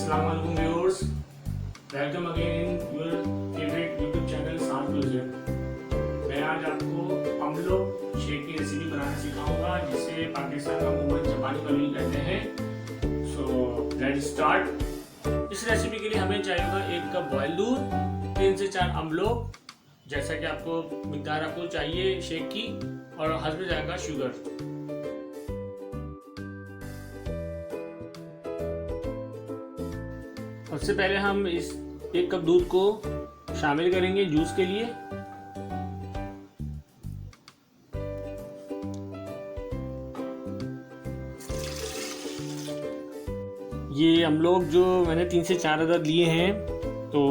अस्सलाम वालेकुम viewers, welcome again in your favourite YouTube channel Sahar'sCuisine। मैं आज आपको अमलोक शेक की रेसिपी बनाना सिखाऊंगा, जिसे पाकिस्तान का मूवमेंट जापानी फल कहते हैं। So let's start. इस रेसिपी के लिए हमें चाहिए होगा 1 कप बॉयल दूध, 3 से 4 अमलोक, जैसा कि आपको मिकदार आपको चाहिए शेक की, और हस्ब जाएगा शुगर। सबसे पहले हम इस 1 कप दूध को शामिल करेंगे जूस के लिए। ये हम लोग जो मैंने 3 से 4 अदद लिए हैं, तो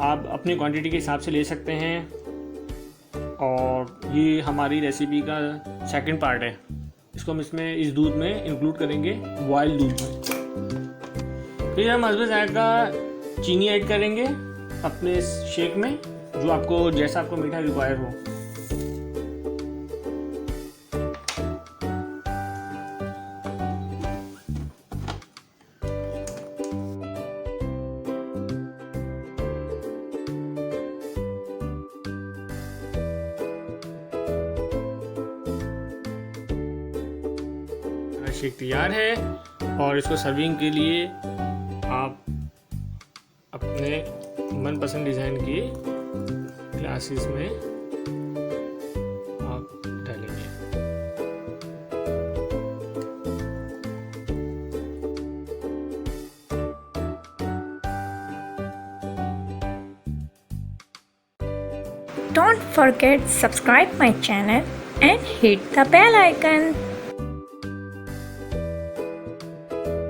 आप अपनी क्वांटिटी के हिसाब से ले सकते हैं। और ये हमारी रेसिपी का सेकंड पार्ट है, इसको हम इसमें इस दूध में इंक्लूड करेंगे, बॉयल दूध में। फिर हम हस्ब जायका चीनी ऐड करेंगे अपने शेक में, जो आपको जैसा आपको मीठा रिक्वायर हो। शेक तैयार है और इसको सर्विंग के लिए आप अपने मनपसंद डिज़ाइन के ग्लासेस में आप डालेंगे। Don't forget subscribe my channel and hit the bell icon.